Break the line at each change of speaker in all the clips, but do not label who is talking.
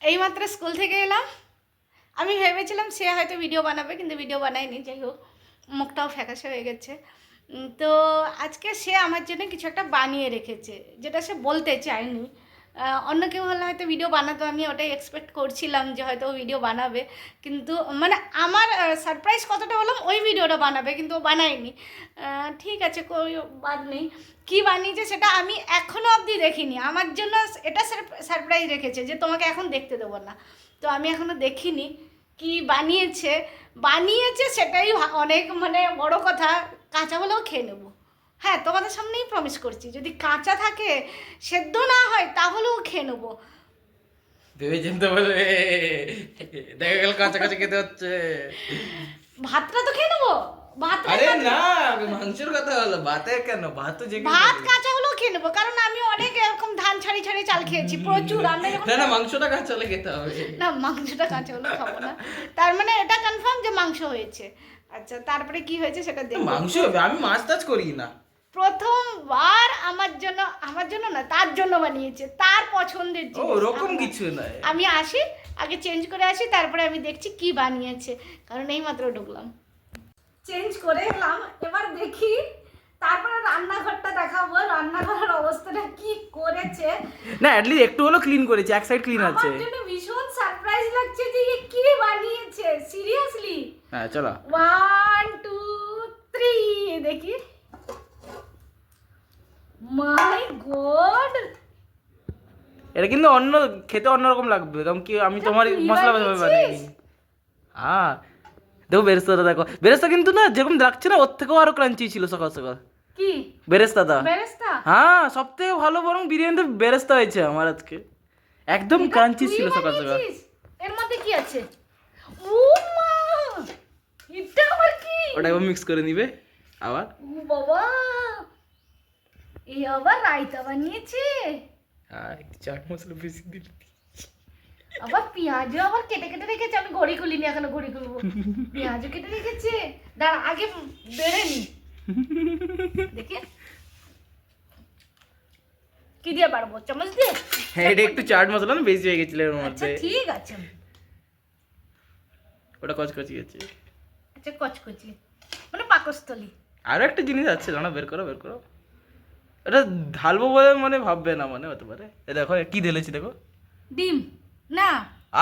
এইমাত্র স্কুল থেকে এলাম। আমি ভেবেছিলাম সে হয়তো ভিডিও বানাবে, কিন্তু ভিডিও বানায়নি। যাই হোক, মুখটাও ফ্যাকাশে হয়ে গেছে। তো আজকে সে আমার জন্য কিছু একটা বানিয়ে রেখেছে, যেটা সে বলতে চায়নি। অন্য কেউ হলে হয়তো ভিডিও বানাতো, আমি ওটাই এক্সপেক্ট করছিলাম যে হয়তো ও ভিডিও বানাবে। কিন্তু মানে আমার সারপ্রাইজ কতটা হলাম, ওই ভিডিওটা বানাবে, কিন্তু ও বানায়নি। ঠিক আছে, કોઈ বাদ নেই। কী বানিয়েছে সেটা আমি এখনও অবধি দেখিনি। আমার জন্য এটা সারপ্রাইজ রেখেছে যে তোমাকে এখন দেখতে দেবো না। তো আমি এখনও দেখিনি কি বানিয়েছে। বানিয়েছে সেটাই অনেক মানে বড় কথা। কাঁচা হলেও খেয়ে নেবো। হ্যাঁ, তোমাদের সামনেই প্রমিস করছি, যদি কাঁচা থাকে, সেদ্ধ না হয়, তাহলেও খেয়ে নেবো।
ভেবে চিন্তে বলবে, দেখা গেল কাঁচা কাঁচা খেতে হচ্ছে।
ভাতটা তো খেয়ে নেবো। ভাতটা
আরে না, মাংসের কথা হলো, ভাতে কেন? ভাত তো যে
ভাত কাঁচা হলেও খেয়ে নেবো, কারণ আমি অনেক এরকম ধান ছাড়ি ছাড়ি চাল খেয়েছি প্রচুর। আমরা যখন
না না, মাংসটা কাঁচা হলে খেতে হবে।
না, মাংসটা কাঁচা হলেও খাবো না। তার মানে এটা কনফার্ম যে মাংস হয়েছে। আচ্ছা, তারপরে কি হয়েছে সেটা দেখো।
মাংস হবে, আমি মাছ টাছ করি না।
প্রথমবার আমার জন্য না, তার জন্য বানিয়েছে, তার পছন্দের
ও
জিনিস।
ওরকম কিছু নয়।
আমি আসি, আগে চেঞ্জ করে আসি, তারপরে আমি দেখছি কি বানিয়েছে, কারণ এইমাত্র ঢুকলাম। চেঞ্জ করে এলাম, এবার দেখি। তারপরে রান্নাঘরটা দেখাবো, রান্নাঘরের অবস্থাটা কি করেছে।
না, অ্যাটলিস্ট একটু হলো ক্লিন করেছে, এক সাইড ক্লিন আছে।
আমার জন্য ভীষণ সারপ্রাইজ লাগছে যে এ কি বানিয়েছে, সিরিয়াসলি।
হ্যাঁ চলো,
1 2 3 দেখি। মাই গড,
এটা কিন্তু অন্য খেতে অন্যরকম লাগবে, কারণ কি আমি তোমার মশলা বানাইনি। হ্যাঁ দেখো বেরেস্তাটা, দেখো বেরেস্তা কিন্তু না যেরকম লাগছে না, ওর থেকেও আরো ক্রাঞ্চি ছিল সকাল সকাল
কি
বেরেস্তাটা।
বেরেস্তা?
হ্যাঁ, সব থেকে ভালো বরং বিরিয়ানিতে বেরেস্তা হয়েছে আমার আজকে। একদম
এটা
ক্রাঞ্চি
তুই
ছিল সকাল সকাল।
বানিয়েছিস? এর মধ্যে কি আছে? ও মা, এটা আবার কি?
ওটা একবার মিক্স করে নিবে আবার।
ও বাবা, এই আবার রায়তা বানিয়েছে।
হ্যাঁ, একটু চাট মশলা বেশি দিবি।
আবার পেঁয়াজও আবার কেটে কেটে রেখেছে। আমি ঘড়ি খুলিনি, এখনো ঘড়ি খুলবো। পেঁয়াজও কেটে রেখেছে। দাঁড়া, আগে বেড়ে নি দেখি কি দিয়ে বাড়বো, চামচ দিয়ে?
হ্যাঁ, এটা একটু চাট মশলা না বেশি হয়ে গেছিল এর
আচ্ছা
মধ্যে।
ঠিক আছে।
ওটা কচকচি আছে।
আচ্ছা, কচকচি মানে পাকস্থলী।
আরো একটা জিনিস আছে, জানো? বের করো বের করো। এটা ঢালবো বলে মানে ভাববে না, মানে হতে পারে। এ দেখো কি ঢেলেছি, দেখো।
ডিম না,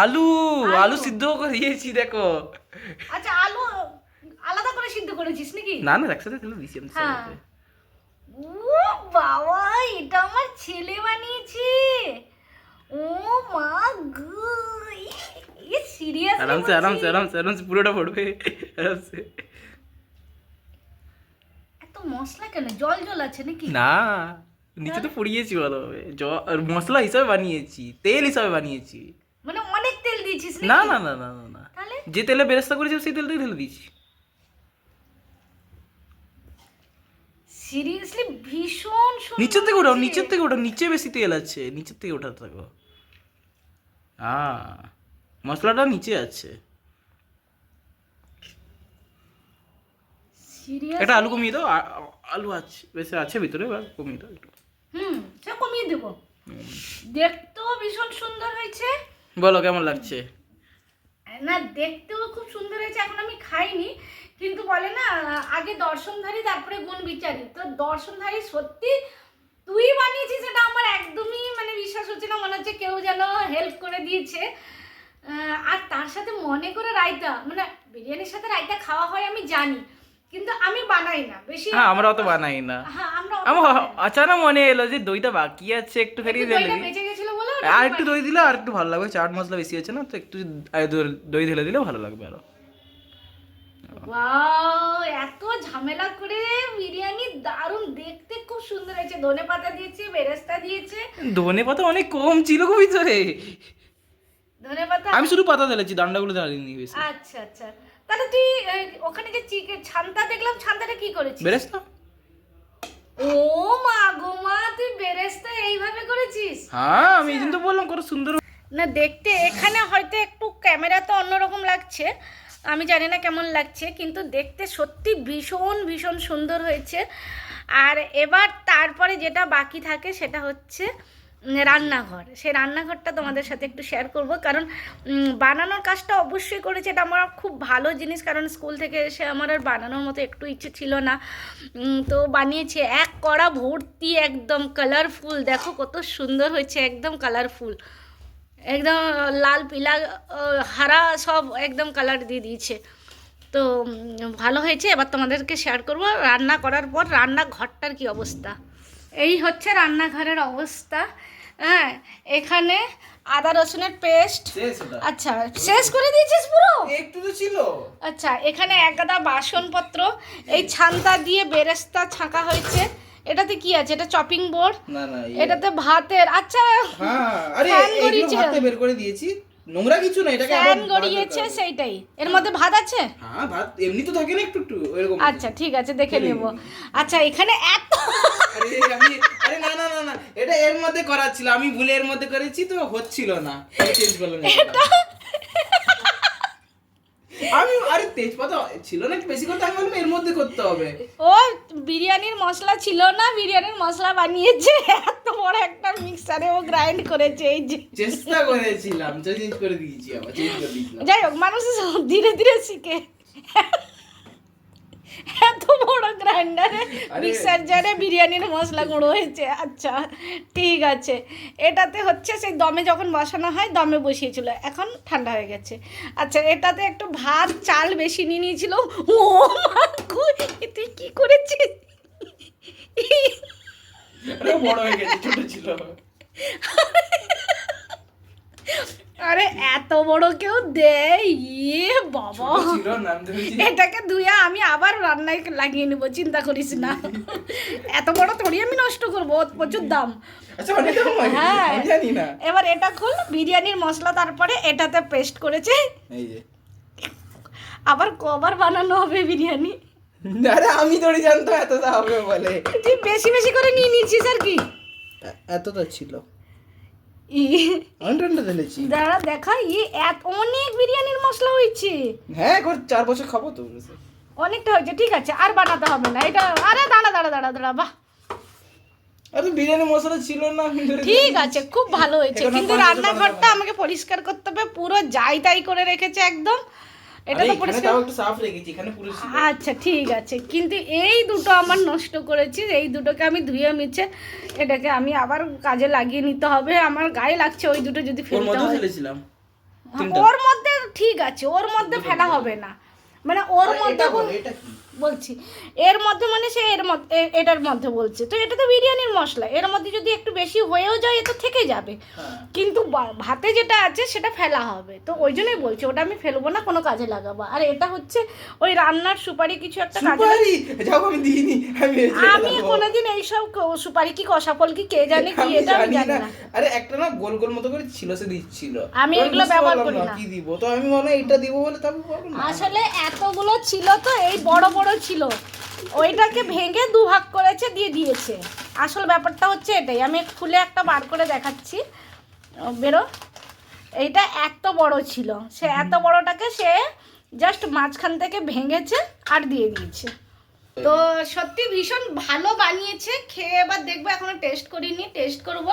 আলু।
আলু।
আলু সিদ্ধ করে দিয়েছি, দেখো।
আচ্ছা, আলু আলাদা করে সিদ্ধ করেছিস নাকি?
না না, একসাথে ঢেলে দিয়েছি আমি
হ্যাঁ।
সাথে।
ও বাবা, এটা আমার ছেলে বানিয়েছে। ও মা গো, এ সিরিয়াসলি
আরামসে আরামসে আরামসে আরামসে পুরোটা পড়বে আরামসে।
এত মশলা কেন? জল জল আছে নাকি?
না, নিচে তো পুড়িয়েছি ভালোভাবে, মশলা হিসাবে বানিয়েছি, তেল হিসাবে বানিয়েছি।
মানে অনেক তেল দিয়েছিস
না
নাকি?
না না না না না,
তাহলে
যে তেলে বেরেস্তা করেছি সেই তেলটাই ঢেলে দিয়েছি।
সিরিয়াসলি ভীষণ সুন্দর
নিচের থেকে ওঠাও,
হয়েছে।
নিচের থেকে ওঠাও, নিচে বেশি তেল আছে, নিচের থেকে ওঠাতে থাকো। হ্যাঁ, মশলাটা নিচে আছে।
সিরিয়াস?
একটা আলু কমিয়ে দাও, আলু আছে বেশি আছে ভিতরে, এবার কমিয়ে দাও একটু।
সে কমিয়ে দেবো। দেখতেও ভীষণ সুন্দর হয়েছে।
বলো কেমন লাগছে?
না, দেখতেও খুব সুন্দর হয়েছে। এখন আমি খাইনি, কিন্তু বলে না আগে দর্শনধারী তারপরে গুণ বিচারী। তো দর্শনধারী সত্যি তুই বানিয়েছিস, এটা আমার একদমই মানে বিশ্বাস হচ্ছে না। মনে হচ্ছে কেউ যেন হেল্প করে দিয়েছে। আর তার সাথে মনে করে রায়তা, মানে বিরিয়ানির সাথে রায়তা খাওয়া হয় আমি জানি, কিন্তু আমি বানাই না বেশি।
হ্যাঁ, আমরাও তো বানাই না।
হ্যাঁ, আমরা
আমার আচানক মনে এলো যে দইটা বাকি আছে, একটুখানি ঢেলে দিই।
বেঁচে গেছিল বলে
আর একটু দই দিলে আর একটু ভালো লাগবে, চাট মশলা বেশি আছে না, তো একটু দই ঢেলে দিলে ভালো লাগবে আরো।
ওয়াও, এত ঝামেলা করে বিরিয়ানি দারুণ, দেখতে খুব সুন্দর হয়েছে। ধনেপাতা দিয়েছে, বেরেস্তা দিয়েছে।
ধনে পাতা অনেক কম ছিল গো ভিতরে,
ধনেপাতা,
আমি শুধু পাতা ঢেলেছি, ডান্ডাগুলো ঢালিনি বেশি।
আচ্ছা আচ্ছা। তাহলে তুই ওখানে যে চিকেন ছান্তা দেখলাম, ছান্তাটা কি করেছিস?
বেরেস্তা।
ও মা গো মা, তুই বেরেস্তা এইভাবে করেছিস?
হ্যাঁ, আমি এই জন্য তো বললাম কত সুন্দর।
না, দেখতে এখানে হয়তো একটু ক্যামেরাতে অন্যরকম লাগছে, আমি জানি না কেমন লাগছে, কিন্তু দেখতে সত্যি ভীষণ ভীষণ সুন্দর হয়েছে। আর এবার তারপরে যেটা বাকি থাকে সেটা হচ্ছে রান্নাঘর, সেই রান্নাঘরটা তোমাদের সাথে একটু শেয়ার করব, কারণ বানানোর কাজটা অবশ্যই করেছে, এটা আমার খুব ভালো জিনিস, কারণ স্কুল থেকে এসে আমার আর বানানোর মতো একটু ইচ্ছে ছিল না, তো বানিয়েছে এক কড়া ভর্তি, একদম কালারফুল, দেখো কত সুন্দর হয়েছে, একদম কালারফুল, একদম লাল পিলা হারা সব একদম কালার দিয়ে দিয়েছে। তো ভালো হয়েছে। এবার তোমাদেরকে শেয়ার করব রান্না করার পর রান্নাঘরটার কি অবস্থা। এই হচ্ছে রান্নাঘরের অবস্থা। হ্যাঁ, এখানে আদা রসুনের পেস্ট, আচ্ছা শেষ করে দিয়েছিস পুরো?
একটু তো ছিল।
আচ্ছা, এখানে এক গাদা বাসনপত্র, এই ছান্তা দিয়ে বেরেস্তা ছাঁকা হয়েছে। এটাতে কি আছে? এটা চপিং বোর্ড,
না না
এটাতে ভাতের, আচ্ছা
হ্যাঁ, আরে
ফ্যান
এইগুলো
গড়িয়েছে,
ভাতে বের করে দিয়েছি, নোংরা কিছু না, এটাকে আবার
ফ্যান গড়িয়েছে, সেইটাই। এর মধ্যে ভাত আছে?
হ্যাঁ, ভাত এমনি তো থাকে না, একটু একটু এরকম।
আচ্ছা ঠিক আছে, দেখে নেব। আচ্ছা, এখানে এত
আরে না না না না, এটা এর মধ্যে করা ছিল, আমি ভুলে এর মধ্যে করেছি তো হচ্ছিল না, চেঞ্জ করলাম এটা। আমি আরে তেজপাতা ছিল না, একটু বেশি করতে, আমি বললাম এর মধ্যে করতে হবে।
ও বিরিয়ানির মশলা ছিল না, বিরিয়ানির মশলা বানিয়েছে, এত বড় একটা মিক্সারে ও গ্রাইন্ড করেছে। এই যে
চেষ্টা করেছিলাম, চেঞ্জ করে দিয়েছি, আবার চেঞ্জ করে দিয়েছিলাম।
যাই হোক, মানুষ ধীরে ধীরে শিখে। এত বড় গ্রাইন্ডারে মিক্সার জারে বিরিয়ানির মশলা গুঁড়ো হয়েছে। আচ্ছা ঠিক আছে, এটাতে হচ্ছে সেই দমে যখন বসানো হয়, দমে বসিয়েছিল, এখন ঠান্ডা হয়ে গেছে। আচ্ছা, এটাতে একটু ভাত চাল বেশি নিয়ে নিয়েছিল। ও মা গো, তুই কি করেছিস?
আরে বড় হয়ে গেছে, ছোট ছিল।
আরে এত বড় কেউ দেয়? ইয়ে বাবা,
ছিল না, আমি ভেবেছি
এটাকে ধুয়ে আমি আবার রান্নায় লাগিয়ে নেবো, চিন্তা করিস না। এত বড় থড়ি আমি নষ্ট করবো, ওর প্রচুর দাম।
আচ্ছা অনেক দাম হয়,
হ্যাঁ,
আমি জানি না।
এবার এটা খোল, বিরিয়ানির মশলা তারপরে এটাতে পেস্ট করেছে।
এই যে
আবার কবার বানানো হবে বিরিয়ানি?
আরে আমি থোড়ি জানতো এতটা হবে বলে।
তুই বেশি বেশি করে নিয়ে নিচ্ছিস আর কি।
এতটা ছিল,
ই
অনটনটা ঢেলেছি।
দাঁড়া দেখা, অনেক বিরিয়ানির মশলা হয়েছে।
হ্যাঁ, 4 বছর খাবো তো।
অনেকটা হয়েছে, ঠিক আছে, আর বানাতে হবে না এটা। আরে দাঁড়া দাঁড়া দাঁড়া দাঁড়া, বাহ
আরে বিরিয়ানি মশলা ছিল না,
ঠিক আছে, খুব ভালো হয়েছে।
এখন আর
কিন্তু
5 বছর
রান্নাঘরটা
বানাবো।
আমাকে পরিষ্কার করতে হবে, পুরো যাই তাই করে রেখেছে একদম। এটা
আরে
তো
এখানে
পরিষ্কার,
তাও একটু সাফ রেখেছি, এখানে পুরো ছিল।
আচ্ছা ঠিক আছে, কিন্তু এই দুটো আমার নষ্ট করেছি, এই দুটোকে আমি ধুয়ে মিছে এটাকে আমি আবার কাজে লাগিয়ে নিতে হবে। আমার গায়ে লাগছে ওই দুটো যদি
ওর
ফেলতে
মধ্যে
হয়।
ফেলেছিলাম।
ওর মধ্যে ঠিক আছে, ওর মধ্যে ফেলা হবে না, মানে ওর মধ্যে
এটা কি?
বলছি এর মধ্যে, মানে সে এর মধ্যে, এটার মধ্যে বলছে তো, এটা তো বিরিয়ানির মশলা, এর মধ্যে যদি একটু বেশি হয়েও যায়, এ তো থেকে যাবে।
হ্যাঁ।
কিন্তু ভাতে যেটা আছে সেটা ফেলা হবে, তো ওই জন্যই বলছি ওটা আমি ফেলবো না, কোনো কাজে লাগাবো। আর এটা হচ্ছে ওই রান্নার সুপারি কিছু একটা কাজে
সুপারি যাও, আমি দিইনি, আমি ভেবেছি
আমি
এটা দেবো।
কোনোদিন এইসব সুপারি কি কষাফল কি কে জানে কি, এটা আমি জানি না।
আরে একটা না গোল গোল মতো করে ছিল, সে দিচ্ছিল,
আমি
তো
এগুলো
বুঝতে
ব্যবহার
পারলাম
করি না।
কি দিব, তো আমি মনে হয় এটা দিব বলে তারপর বললাম না।
আসলে এতগুলো ছিল তো, এই বড় বড় ছিল, ওইটাকে ভেঙে দুভাগ করেছে, দিয়ে দিয়েছে। আসল ব্যাপারটা হচ্ছে এটাই, আমি খুলে একটা বার করে দেখাচ্ছি, বেরো। এইটা এত বড় ছিল, সে এত বড়টাকে সে জাস্ট মাঝখান থেকে ভেঙেছে আর দিয়ে দিয়েছে। তো সত্যি ভীষণ ভালো বানিয়েছে, খেয়ে এবার দেখবো, এখনো টেস্ট করিনি, টেস্ট করব।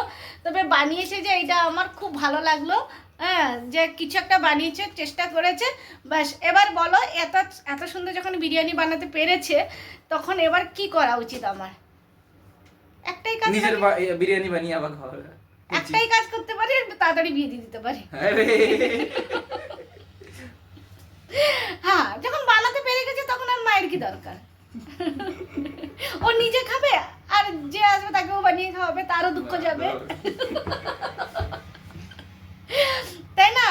তবে বানিয়েছে যে এইটা আমার খুব ভালো লাগলো, হ্যাঁ, যে কিছু একটা বানিয়েছে, চেষ্টা করেছে। ব্যাস, এবার বলো, এত এত সুন্দর যখন বিরিয়ানি বানাতে পেরেছে, তখন এবার কি করা উচিত আমার? একটাই কাজ,
নিজের বিরিয়ানি বানিয়ে আবার খাওয়া।
একটাই কাজ করতে পারি, তাড়াতাড়ি বিয়ে দিয়ে দিতে পারি।
আরে
হ্যাঁ, যখন বানাতে পেরে গেছে তখন আর মায়ের কি দরকার? ও নিজে খাবে, আর যে আসবে তাকেও বানিয়ে খাওয়াবে, তারও দুঃখ যাবে, তাই না?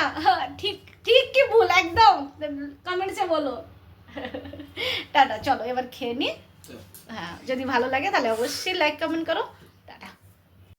ঠিক ঠিক কি ভুল একদম কমেন্টসে বলো। টাটা, চলো এবার খেয়ে নি। হ্যাঁ, যদি ভালো লাগে তাহলে অবশ্যই লাইক কমেন্ট করো।